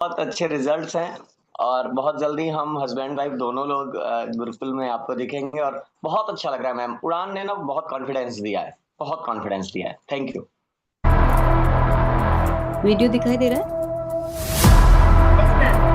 बहुत अच्छे रिजल्ट्स हैं और बहुत जल्दी हम हस्बैंड वाइफ दोनों लोग गुरुकुल में आपको दिखेंगे और बहुत अच्छा लग रहा है मैम। उड़ान ने ना बहुत कॉन्फिडेंस दिया है, बहुत कॉन्फिडेंस दिया है। Thank you. वीडियो दिखाई दे रहा है? Yes ma'am.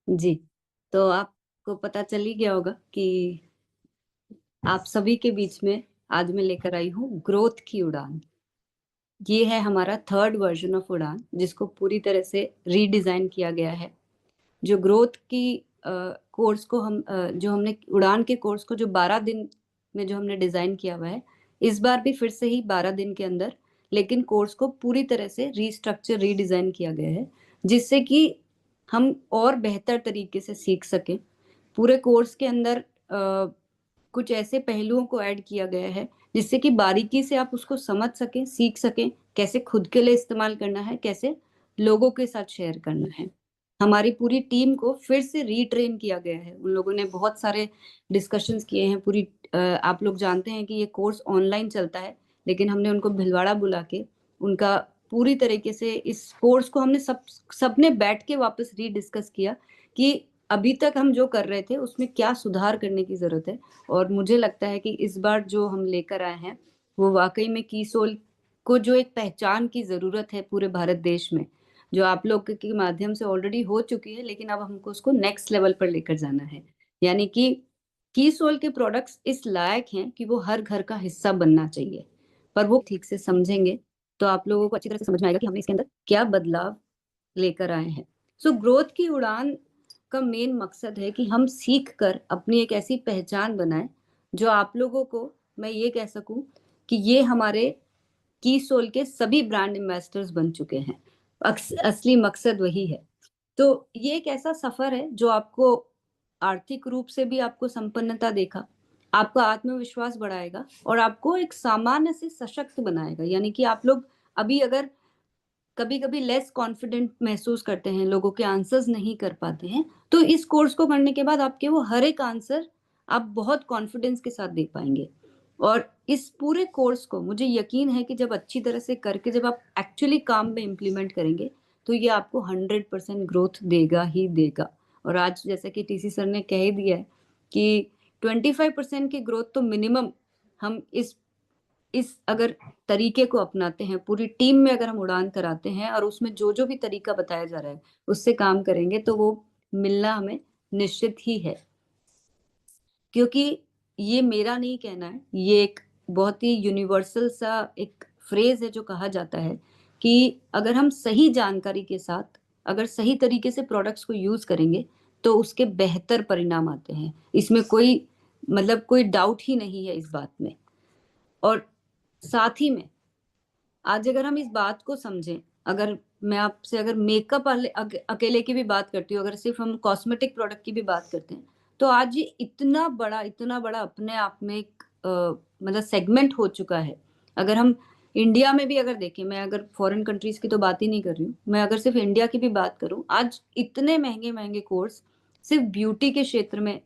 जी। तो आपको पता चल ही गया होगा कि आप सभी के बीच में आज मैं लेकर आई हूँ ग्रोथ की उड़ान। ये है हमारा थर्ड वर्जन ऑफ उड़ान, जिसको पूरी तरह से रीडिजाइन किया गया है। जो ग्रोथ की कोर्स को जो हमने उड़ान के कोर्स को जो 12 दिन में जो हमने डिजाइन किया हुआ है, इस बार भी फिर से ही 12 दिन के अंदर, लेकिन कोर्स को पूरी तरह से रीस्ट्रक्चर रीडिजाइन किया गया है, जिससे कि हम और बेहतर तरीके से सीख सकें। पूरे कोर्स के अंदर कुछ ऐसे पहलुओं को ऐड किया गया है जिससे कि बारीकी से आप उसको समझ सकें, सीख सकें, कैसे खुद के लिए इस्तेमाल करना है, कैसे लोगों के साथ शेयर करना है। हमारी पूरी टीम को फिर से रीट्रेन किया गया है। उन लोगों ने बहुत सारे डिस्कशंस किए हैं। आप लोग जानते हैं कि ये कोर्स ऑनलाइन चलता है, लेकिन हमने उनको भिलवाड़ा बुला के उनका पूरी तरीके से इस कोर्स को हमने सबने बैठ के वापस रीडिस्कस किया कि अभी तक हम जो कर रहे थे उसमें क्या सुधार करने की जरूरत है। और मुझे लगता है कि इस बार जो हम लेकर आए हैं वो वाकई में कीसोल को जो एक पहचान की जरूरत है पूरे भारत देश में, जो आप लोग के माध्यम से ऑलरेडी हो चुकी है, लेकिन अब हमको उसको नेक्स्ट लेवल पर लेकर जाना है। यानी कि कीसोल के प्रोडक्ट्स इस लायक हैं कि वो हर घर का हिस्सा बनना चाहिए, पर वो ठीक से समझेंगे तो आप लोगों को अच्छी तरह से समझ में आएगा कि हमने इसके अंदर क्या बदलाव लेकर आए हैं। सो ग्रोथ की उड़ान का मेन मकसद है कि हम सीख कर अपनी एक ऐसी पहचान बनाएं जो आप लोगों को, मैं ये कह सकूं कि ये हमारे की सोल के सभी ब्रांड एम्बेसडर्स बन चुके हैं। असली मकसद वही है। तो ये एक ऐसा सफर है जो आपको आर्थिक रूप से भी आपको संपन्नता देगा, आपका आत्मविश्वास बढ़ाएगा और आपको एक सामान्य से सशक्त बनाएगा। यानी कि आप लोग अभी अगर कभी कभी लेस कॉन्फिडेंट महसूस करते हैं, लोगों के आंसर्स नहीं कर पाते हैं, तो इस कोर्स को करने के बाद आपके वो हर एक आंसर आप बहुत कॉन्फिडेंस के साथ दे पाएंगे। और इस पूरे कोर्स को मुझे यकीन है कि जब अच्छी तरह से करके जब आप एक्चुअली काम में इम्प्लीमेंट करेंगे तो ये आपको 100% ग्रोथ देगा ही देगा। और आज जैसा कि टीसी सर ने कह ही दिया है कि 25% की ग्रोथ तो मिनिमम हम इस अगर तरीके को अपनाते हैं, पूरी टीम में अगर हम उड़ान कराते हैं और उसमें जो जो भी तरीका बताया जा रहा है उससे काम करेंगे तो वो मिलना हमें निश्चित ही है। क्योंकि ये मेरा नहीं कहना है, ये एक बहुत ही यूनिवर्सल सा एक फ्रेज है जो कहा जाता है कि अगर हम सही जानकारी के साथ अगर सही तरीके से प्रोडक्ट्स को यूज करेंगे तो उसके बेहतर परिणाम आते हैं। इसमें कोई कोई डाउट ही नहीं है इस बात में। और साथ ही में आज अगर हम इस बात को समझें, अगर मैं आपसे अगर मेकअप अकेले की भी बात करती हूँ, अगर सिर्फ हम कॉस्मेटिक प्रोडक्ट की भी बात करते हैं, तो आज ये इतना बड़ा अपने आप में एक सेगमेंट हो चुका है। अगर हम इंडिया में भी अगर देखें, मैं अगर फॉरेन कंट्रीज की तो बात ही नहीं कर रही हूँ, मैं अगर सिर्फ इंडिया की भी बात करूँ, आज इतने महंगे महंगे कोर्स सिर्फ ब्यूटी के क्षेत्र में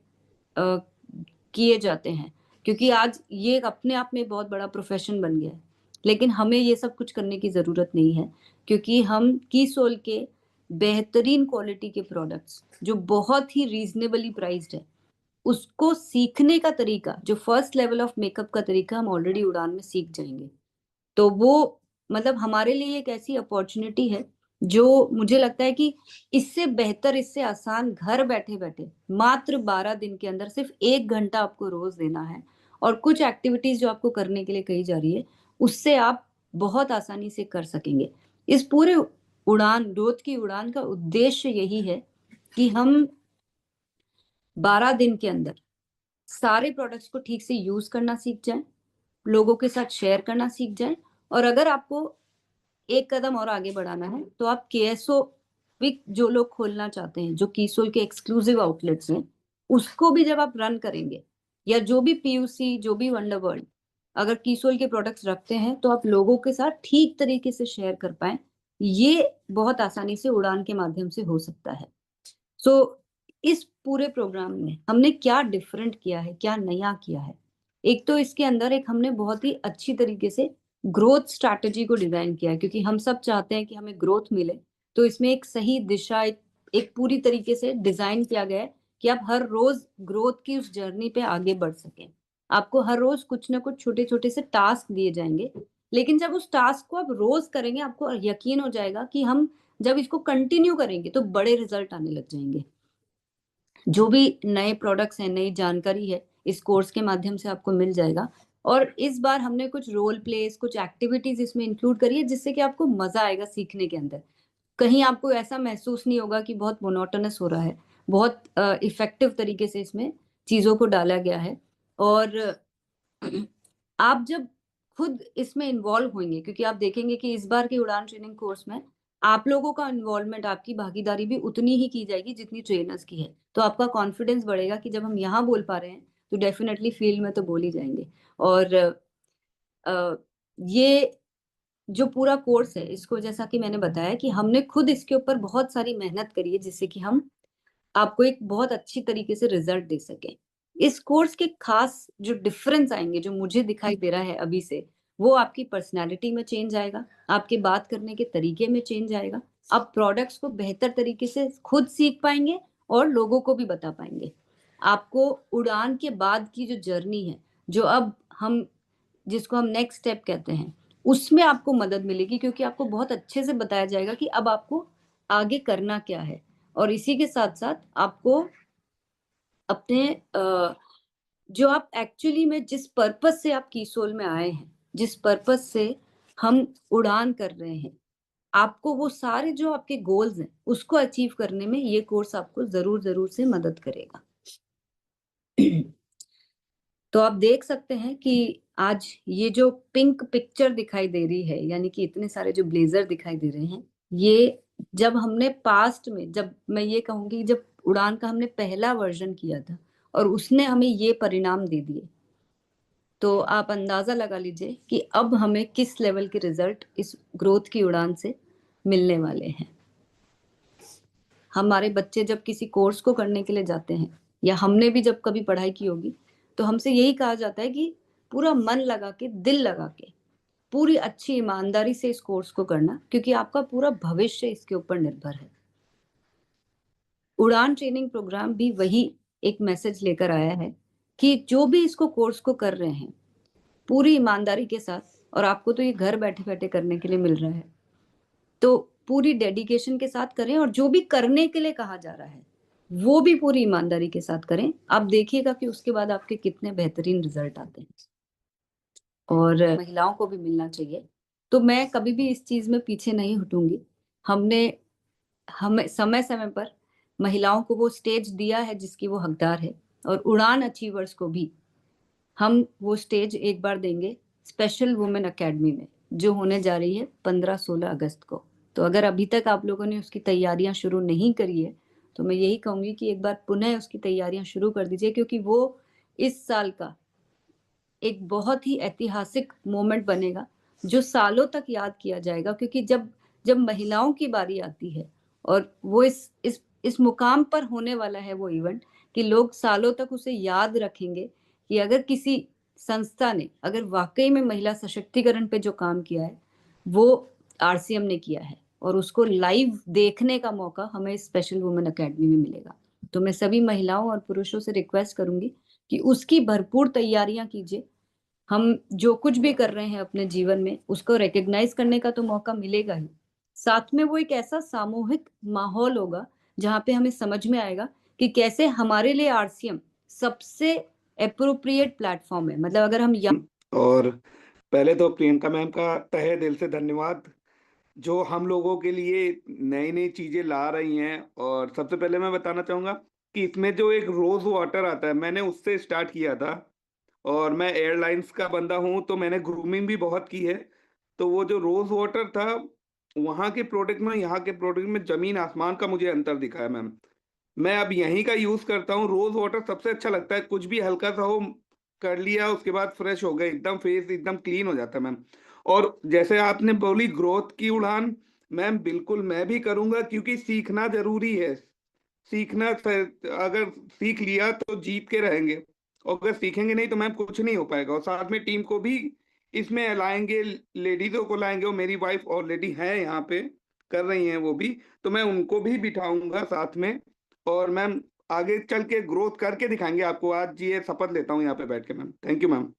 किए जाते हैं, क्योंकि आज ये अपने आप में बहुत बड़ा प्रोफेशन बन गया है। लेकिन हमें ये सब कुछ करने की जरूरत नहीं है, क्योंकि हम कीसोल के बेहतरीन क्वालिटी के प्रोडक्ट्स जो बहुत ही रीजनेबली प्राइस्ड है, उसको सीखने का तरीका, जो फर्स्ट लेवल ऑफ मेकअप का तरीका हम ऑलरेडी उड़ान में सीख जाएंगे। तो वो मतलब हमारे लिए एक ऐसी अपॉर्चुनिटी है जो मुझे लगता है कि इससे बेहतर, इससे आसान घर बैठे बैठे मात्र 12 दिन के अंदर सिर्फ 1 घंटा आपको रोज देना है, और कुछ एक्टिविटीज जो आपको करने के लिए कही जा रही है उससे आप बहुत आसानी से कर सकेंगे। इस पूरे उड़ान, ग्रोथ की उड़ान का उद्देश्य यही है कि हम 12 दिन के अंदर सारे प्रोडक्ट्स को ठीक से यूज करना सीख जाएं, लोगों के साथ शेयर करना सीख जाएं, और अगर आपको एक कदम और आगे बढ़ाना है तो आप केएसओ विक जो लोग खोलना चाहते हैं, जो कीसोल के एक्सक्लूसिव आउटलेट्स हैं, उसको भी जब आप रन करेंगे, या जो भी पीयूसी, जो भी वंडर वर्ल्ड अगर कीसोल के प्रोडक्ट्स रखते हैं, तो आप लोगों के साथ ठीक तरीके से शेयर कर पाए, ये बहुत आसानी से उड़ान के माध्यम से हो सकता है। सो इस पूरे प्रोग्राम में हमने क्या डिफरेंट किया है, क्या नया किया है, एक तो इसके अंदर एक हमने बहुत ही अच्छी तरीके से ग्रोथ स्ट्रैटेजी को डिजाइन किया है, क्योंकि हम सब चाहते हैं कि हमें ग्रोथ मिले। तो इसमें एक सही दिशा, एक पूरी तरीके से डिजाइन किया गया है कि आप हर रोज ग्रोथ की उस जर्नी पे आगे बढ़ सकें। आपको हर रोज कुछ ना कुछ छोटे छोटे से टास्क दिए जाएंगे, लेकिन जब उस टास्क को आप रोज करेंगे, आपको यकीन हो जाएगा कि हम जब इसको कंटिन्यू करेंगे तो बड़े रिजल्ट आने लग जाएंगे। जो भी नए प्रोडक्ट्स हैं, नई जानकारी है, इस कोर्स के माध्यम से आपको मिल जाएगा। और इस बार हमने कुछ रोल प्लेस, कुछ एक्टिविटीज इसमें इंक्लूड करी है, जिससे कि आपको मजा आएगा सीखने के अंदर। कहीं आपको ऐसा महसूस नहीं होगा कि बहुत मोनोटोनस हो रहा है, बहुत इफेक्टिव तरीके से इसमें चीजों को डाला गया है। और आप जब खुद इसमें इन्वॉल्व होंगे, क्योंकि आप देखेंगे कि इस बार की उड़ान ट्रेनिंग कोर्स में आप लोगों का इन्वॉल्वमेंट, आपकी भागीदारी भी उतनी ही की जाएगी जितनी ट्रेनर्स की है। तो आपका कॉन्फिडेंस बढ़ेगा कि जब हम यहाँ बोल पा रहे हैं तो डेफिनेटली फील्ड में तो बोल ही जाएंगे। और ये जो पूरा कोर्स है, इसको जैसा कि मैंने बताया कि हमने खुद इसके ऊपर बहुत सारी मेहनत करी है, जिससे कि हम आपको एक बहुत अच्छी तरीके से रिजल्ट दे सके। इस कोर्स के खास जो डिफरेंस आएंगे, जो मुझे दिखाई दे रहा है अभी से, वो आपकी पर्सनालिटी में चेंज आएगा, आपके बात करने के तरीके में चेंज आएगा, आप प्रोडक्ट्स को बेहतर तरीके से खुद सीख पाएंगे और लोगों को भी बता पाएंगे। आपको उड़ान के बाद की जो जर्नी है, जो अब हम, जिसको हम नेक्स्ट स्टेप कहते हैं, उसमें आपको मदद मिलेगी, क्योंकि आपको बहुत अच्छे से बताया जाएगा कि अब आपको आगे करना क्या है। और इसी के साथ साथ आपको अपने जो आप एक्चुअली में जिस पर्पस से आप कीसोल में आए हैं, जिस पर्पस से हम उड़ान कर रहे हैं, आपको वो सारे जो आपके गोल्स हैं उसको अचीव करने में ये कोर्स आपको जरूर जरूर से मदद करेगा। तो आप देख सकते हैं कि आज ये जो पिंक पिक्चर दिखाई दे रही है, यानी कि इतने सारे जो ब्लेजर दिखाई दे रहे हैं, ये जब हमने पास्ट में, जब मैं ये कहूंगी जब उड़ान का हमने पहला वर्जन किया था और उसने हमें ये परिणाम दे दिए, तो आप अंदाजा लगा लीजिए कि अब हमें किस लेवल के रिजल्ट इस ग्रोथ की उड़ान से मिलने वाले हैं। हमारे बच्चे जब किसी कोर्स को करने के लिए जाते हैं, या हमने भी जब कभी पढ़ाई की होगी, तो हमसे यही कहा जाता है कि पूरा मन लगा के, दिल लगा के, पूरी अच्छी ईमानदारी से इस कोर्स को करना, क्योंकि आपका पूरा भविष्य इसके ऊपर निर्भर है। उड़ान ट्रेनिंग प्रोग्राम भी वही एक मैसेज लेकर आया है कि जो भी इसको कोर्स को कर रहे हैं पूरी ईमानदारी के साथ, और आपको तो ये घर बैठे बैठे करने के लिए मिल रहा है, तो पूरी डेडिकेशन के साथ करें, और जो भी करने के लिए कहा जा रहा है वो भी पूरी ईमानदारी के साथ करें। आप देखिएगा कि उसके बाद आपके कितने बेहतरीन रिजल्ट आते हैं। और महिलाओं को भी मिलना चाहिए, तो मैं कभी भी इस चीज में पीछे नहीं हटूंगी। हमें समय समय पर महिलाओं को वो स्टेज दिया है जिसकी वो हकदार है, और उड़ान अचीवर्स को भी हम वो स्टेज एक बार देंगे स्पेशल वुमेन एकेडमी में, जो होने जा रही है 15-16 अगस्त को। तो अगर अभी तक आप लोगों ने उसकी तैयारियां शुरू नहीं करी है, तो मैं यही कहूंगी कि एक बार पुनः उसकी तैयारियां शुरू कर दीजिए, क्योंकि वो इस साल का एक बहुत ही ऐतिहासिक मोमेंट बनेगा, जो सालों तक याद किया जाएगा, क्योंकि जब जब महिलाओं की बारी आती है और वो इस मुकाम पर होने वाला है वो इवेंट, कि लोग सालों तक उसे याद रखेंगे कि अगर किसी संस्था ने अगर वाकई में महिला सशक्तिकरण पे जो काम किया है वो आरसीएम ने किया है, और उसको लाइव देखने का मौका हमें स्पेशल वुमेन अकेडमी में मिलेगा। तो मैं सभी महिलाओं और पुरुषों से रिक्वेस्ट करूंगी कि उसकी भरपूर तैयारियां कीजिए। हम जो कुछ भी कर रहे हैं अपने जीवन में उसको रिकॉग्नाइज करने का तो मौका मिलेगा ही, साथ में वो एक ऐसा सामूहिक माहौल होगा जहाँ पे हमें समझ में आएगा कि कैसे हमारे लिए आरसीएम सबसे एप्रोप्रिएट प्लेटफॉर्म है। मतलब अगर हम और पहले तो प्रियंका मैम का तहे दिल से धन्यवाद, जो हम लोगों के लिए नई नई चीजें ला रही हैं। और सबसे पहले मैं बताना चाहूंगा कि इसमें जो एक रोज वाटर आता है, मैंने उससे स्टार्ट किया था। और मैं एयरलाइंस का बंदा हूं, तो मैंने ग्रूमिंग भी बहुत की है। तो वो जो रोज वाटर था, वहां के प्रोडक्ट में यहाँ के प्रोडक्ट में जमीन आसमान का मुझे अंतर दिखा है मैम। मैं अब यहीं का यूज करता हूँ। रोज वाटर सबसे अच्छा लगता है, कुछ भी हल्का सा हो, कर लिया, उसके बाद फ्रेश हो गए, एकदम फेस एकदम क्लीन हो जाता है मैम। और जैसे आपने बोली ग्रोथ की उड़ान, मैम बिल्कुल मैं भी करूंगा, क्योंकि सीखना जरूरी है। अगर सीख लिया तो जीत के रहेंगे, और अगर सीखेंगे नहीं तो मैम कुछ नहीं हो पाएगा। और साथ में टीम को भी इसमें लाएंगे, लेडीजों को लाएंगे, और मेरी वाइफ ऑलरेडी है यहाँ पे, कर रही हैं वो भी, तो मैं उनको भी बिठाऊंगा साथ में। और मैम आगे चल के ग्रोथ करके दिखाएंगे आपको, आज ये शपथ लेता हूँ यहाँ पे बैठ के मैम। Thank you ma'am.